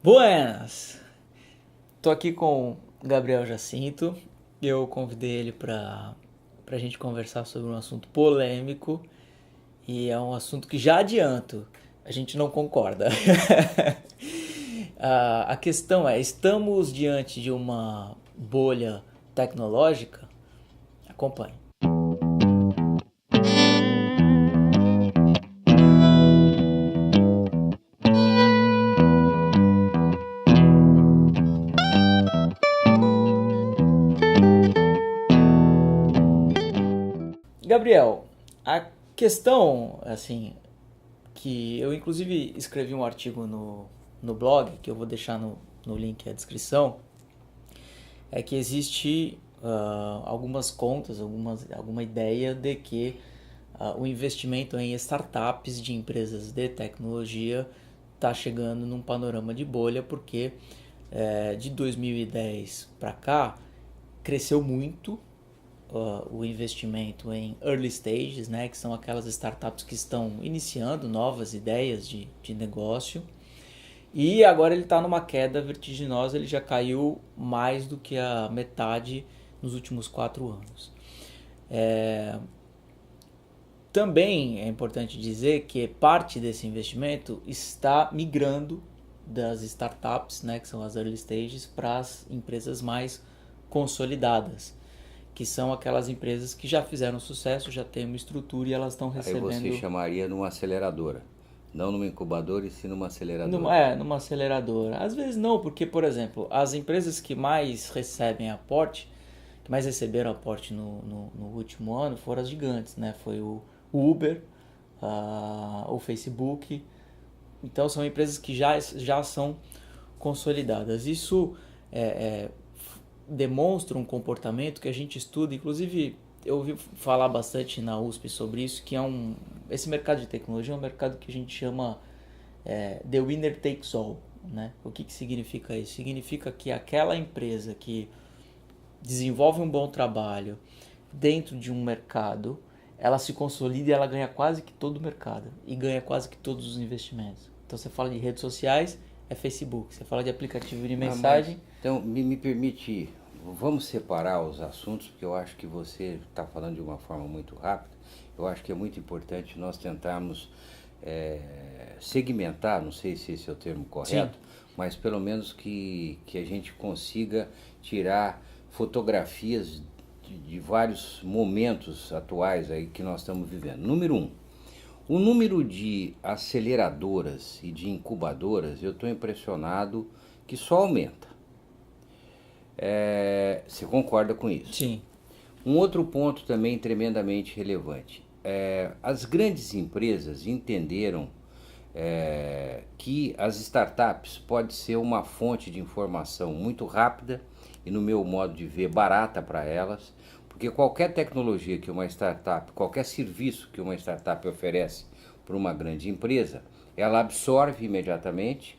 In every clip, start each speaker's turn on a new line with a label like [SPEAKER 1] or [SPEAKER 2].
[SPEAKER 1] Buenas! Tô aqui com o Gabriel Jacinto. Eu convidei ele pra gente conversar sobre um assunto polêmico e é um assunto que já adianto, a gente não concorda. A questão é, estamos diante de uma bolha tecnológica? Acompanhe. Gabriel, a questão, assim, que eu inclusive escrevi um artigo no blog, que eu vou deixar no link à descrição, é que existe algumas contas, alguma ideia de que o investimento em startups de empresas de tecnologia está chegando num panorama de bolha, porque de 2010 para cá cresceu muito o investimento em early stages, né, que são aquelas startups que estão iniciando novas ideias de negócio. E agora ele está numa queda vertiginosa, ele já caiu mais do que a metade nos últimos 4 anos. Também é importante dizer que parte desse investimento está migrando das startups, né, que são as early stages, para as empresas mais consolidadas, que são aquelas empresas que já fizeram sucesso, já têm uma estrutura e elas estão recebendo...
[SPEAKER 2] Aí você chamaria numa aceleradora, não numa incubadora e sim numa aceleradora.
[SPEAKER 1] Numa aceleradora. Às vezes não, porque, por exemplo, as empresas que mais recebem aporte, que mais receberam aporte no último ano, foram as gigantes, né? Foi o Uber, o Facebook. Então são empresas que já são consolidadas. Isso demonstra um comportamento que a gente estuda, inclusive eu ouvi falar bastante na USP sobre isso, que esse mercado de tecnologia é um mercado que a gente chama the winner takes all, né? O que significa isso? Significa que aquela empresa que desenvolve um bom trabalho dentro de um mercado, ela se consolida e ela ganha quase que todo o mercado e ganha quase que todos os investimentos. Então você fala de redes sociais, é Facebook. Você fala de aplicativo de mensagem...
[SPEAKER 2] Então, me permite, vamos separar os assuntos, porque eu acho que você está falando de uma forma muito rápida. Eu acho que é muito importante nós tentarmos segmentar, não sei se esse é o termo correto, sim, mas pelo menos que a gente consiga tirar fotografias de vários momentos atuais aí que nós estamos vivendo. Número 1, o número de aceleradoras e de incubadoras, eu estou impressionado que só aumenta. Você concorda com isso?
[SPEAKER 1] Sim.
[SPEAKER 2] Um outro ponto também tremendamente relevante. As grandes empresas entenderam que as startups podem ser uma fonte de informação muito rápida e, no meu modo de ver, barata para elas, porque qualquer tecnologia que uma startup, qualquer serviço que uma startup oferece para uma grande empresa, ela absorve imediatamente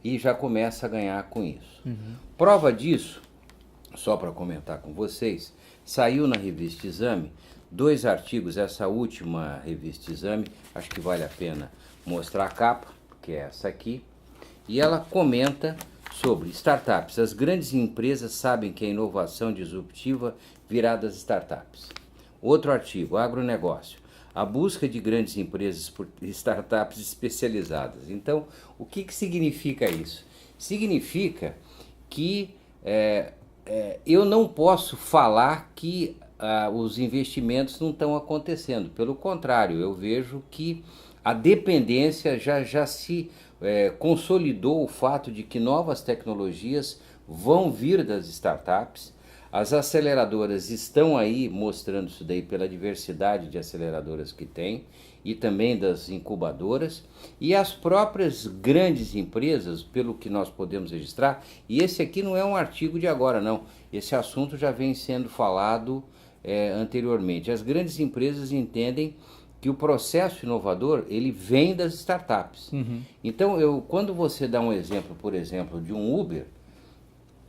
[SPEAKER 2] e já começa a ganhar com isso. Uhum. Prova disso, só para comentar com vocês, saiu na revista Exame 2 artigos, essa última revista Exame, acho que vale a pena mostrar a capa, que é essa aqui, e ela comenta sobre startups. As grandes empresas sabem que a inovação disruptiva virá das startups. Outro artigo, agronegócio. A busca de grandes empresas por startups especializadas. Então, o que significa isso? Significa que eu não posso falar que os investimentos não estão acontecendo. Pelo contrário, eu vejo que a dependência já se consolidou, o fato de que novas tecnologias vão vir das startups. As aceleradoras estão aí mostrando isso daí pela diversidade de aceleradoras que tem e também das incubadoras, e as próprias grandes empresas, pelo que nós podemos registrar, e esse aqui não é um artigo de agora não, esse assunto já vem sendo falado anteriormente. As grandes empresas entendem que o processo inovador ele vem das startups. Uhum. Então, quando você dá um exemplo, por exemplo, de um Uber,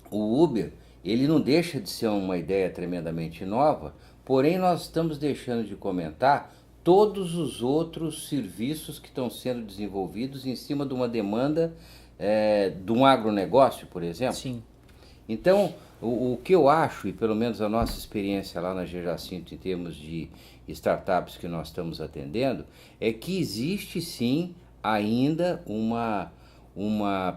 [SPEAKER 2] o Uber ele não deixa de ser uma ideia tremendamente nova, porém nós estamos deixando de comentar todos os outros serviços que estão sendo desenvolvidos em cima de uma demanda de um agronegócio, por exemplo?
[SPEAKER 1] Sim.
[SPEAKER 2] Então, o que eu acho, e pelo menos a nossa experiência lá na G-Jacinto em termos de startups que nós estamos atendendo, é que existe sim ainda uma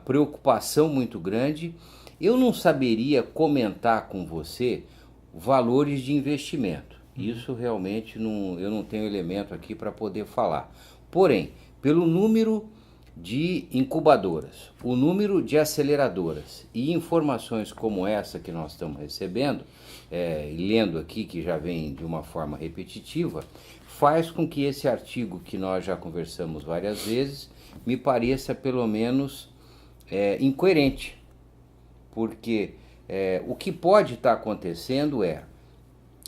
[SPEAKER 2] preocupação muito grande. Eu não saberia comentar com você valores de investimento. Isso realmente eu não tenho elemento aqui para poder falar. Porém, pelo número de incubadoras, o número de aceleradoras e informações como essa que nós estamos recebendo, e lendo aqui, que já vem de uma forma repetitiva, faz com que esse artigo que nós já conversamos várias vezes me pareça pelo menos incoerente, porque o que pode estar acontecendo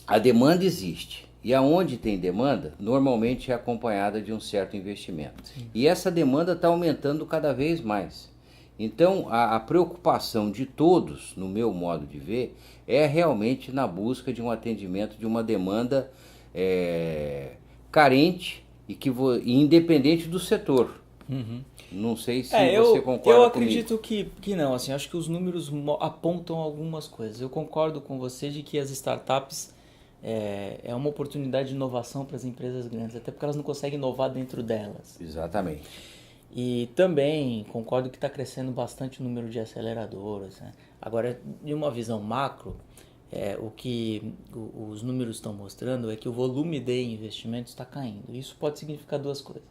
[SPEAKER 2] a demanda existe. E aonde tem demanda, normalmente é acompanhada de um certo investimento. Sim. E essa demanda está aumentando cada vez mais. Então, a preocupação de todos, no meu modo de ver, é realmente na busca de um atendimento de uma demanda carente e independente do setor.
[SPEAKER 1] Uhum.
[SPEAKER 2] Não sei se você concorda
[SPEAKER 1] eu acredito
[SPEAKER 2] comigo.
[SPEAKER 1] que não, assim, acho que os números apontam algumas coisas. Eu concordo com você de que as startups é uma oportunidade de inovação para as empresas grandes, até porque elas não conseguem inovar dentro delas.
[SPEAKER 2] Exatamente.
[SPEAKER 1] E também concordo que está crescendo bastante o número de aceleradoras, né? Agora, de uma visão macro, o que os números estão mostrando é que o volume de investimentos está caindo. Isso pode significar duas coisas,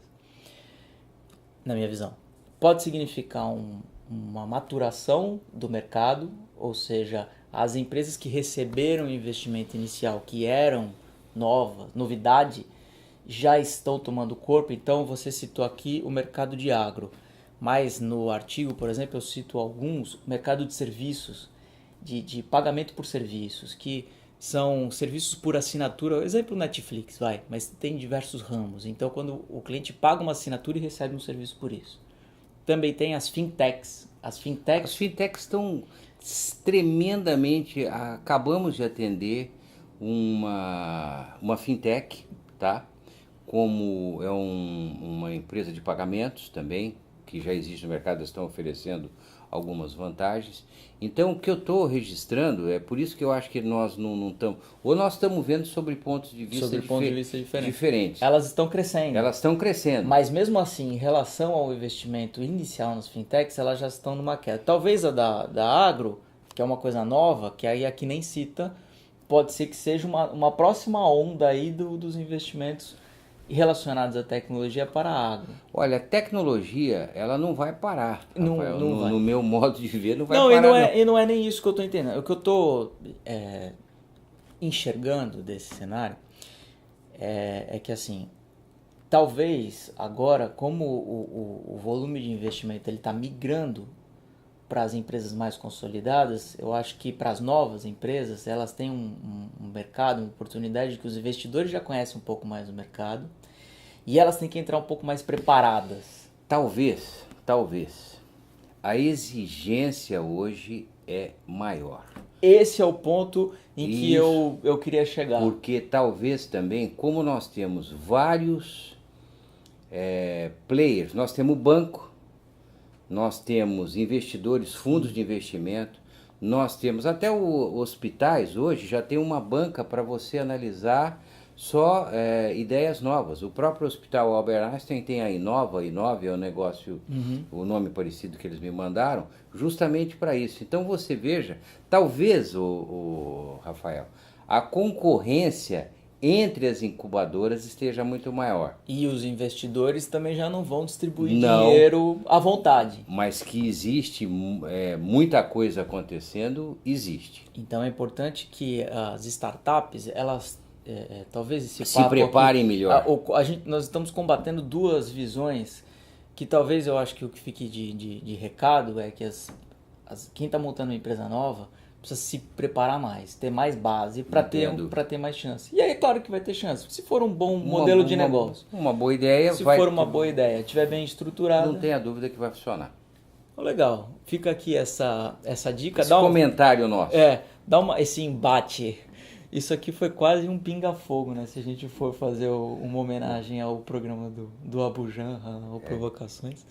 [SPEAKER 1] na minha visão. Pode significar uma maturação do mercado, ou seja, as empresas que receberam o investimento inicial, que eram novidade, já estão tomando corpo. Então você citou aqui o mercado de agro, mas no artigo, por exemplo, eu cito alguns, o mercado de serviços, de pagamento por serviços, que são serviços por assinatura, exemplo Netflix, mas tem diversos ramos. Então quando o cliente paga uma assinatura e recebe um serviço por isso. Também tem as fintechs. As fintechs
[SPEAKER 2] estão tremendamente. Acabamos de atender uma fintech, tá? Como é uma empresa de pagamentos também, que já existe no mercado, eles estão oferecendo algumas vantagens. Então, o que eu estou registrando, é por isso que eu acho que nós não estamos... Ou nós estamos vendo sobre pontos de vista diferentes.
[SPEAKER 1] Elas estão crescendo.
[SPEAKER 2] Elas estão crescendo.
[SPEAKER 1] Mas mesmo assim, em relação ao investimento inicial nas fintechs, elas já estão numa queda. Talvez a da agro, que é uma coisa nova, que aí aqui nem cita, pode ser que seja uma próxima onda aí dos investimentos relacionados à tecnologia para a agro.
[SPEAKER 2] Olha, a tecnologia, ela não vai parar, Rafael.
[SPEAKER 1] Não vai.
[SPEAKER 2] No meu modo de ver, não vai parar.
[SPEAKER 1] E não é nem isso que eu estou entendendo. O que eu estou enxergando desse cenário é que, assim, talvez agora, como o volume de investimento está migrando para as empresas mais consolidadas, eu acho que para as novas empresas, elas têm um mercado, uma oportunidade que os investidores já conhecem um pouco mais do mercado e elas têm que entrar um pouco mais preparadas.
[SPEAKER 2] Talvez, a exigência hoje é maior.
[SPEAKER 1] Esse é o ponto em que eu queria chegar.
[SPEAKER 2] Porque talvez também, como nós temos vários players, nós temos banco, nós temos investidores, fundos de investimento, nós temos até hospitais hoje, já tem uma banca para você analisar só ideias novas. O próprio Hospital Albert Einstein tem a Inova é um negócio, o nome parecido que eles me mandaram, justamente para isso. Então você veja, talvez, o Rafael, a concorrência entre as incubadoras esteja muito maior.
[SPEAKER 1] E os investidores também já não vão distribuir dinheiro à vontade.
[SPEAKER 2] Mas que existe muita coisa acontecendo, existe.
[SPEAKER 1] Então é importante que as startups, elas talvez
[SPEAKER 2] se preparem aqui, melhor.
[SPEAKER 1] Nós estamos combatendo duas visões que talvez eu acho que o que fique de recado é que quem está montando uma empresa nova precisa se preparar mais, ter mais base para ter mais chance. E aí é claro que vai ter chance. Se for um bom modelo de negócio.
[SPEAKER 2] Uma boa ideia.
[SPEAKER 1] Se for uma boa ideia, estiver bem estruturada.
[SPEAKER 2] Não tenha dúvida que vai funcionar.
[SPEAKER 1] Legal. Fica aqui essa dica.
[SPEAKER 2] Esse comentário nosso.
[SPEAKER 1] Dá esse embate. Isso aqui foi quase um pinga-fogo, né? Se a gente for fazer uma homenagem ao programa do Abu Janra, ou Provocações.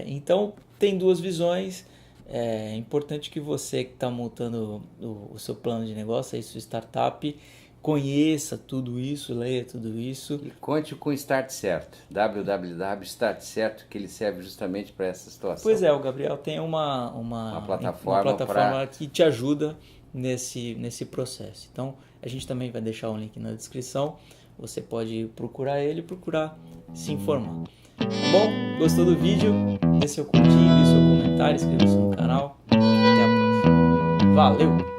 [SPEAKER 1] Então, tem duas visões. É importante que você que está montando o seu plano de negócio, aí sua startup, conheça tudo isso, leia tudo isso.
[SPEAKER 2] E conte com o Start Certo, www.Start Certo, que ele serve justamente para essa situação.
[SPEAKER 1] Pois é, o Gabriel tem uma plataforma que te ajuda nesse processo. Então, a gente também vai deixar um link na descrição. Você pode procurar ele e procurar se informar. Tá bom? Gostou do vídeo? Dê seu curtir, dê seu comentário, inscreva-se no canal. Até a próxima. Valeu!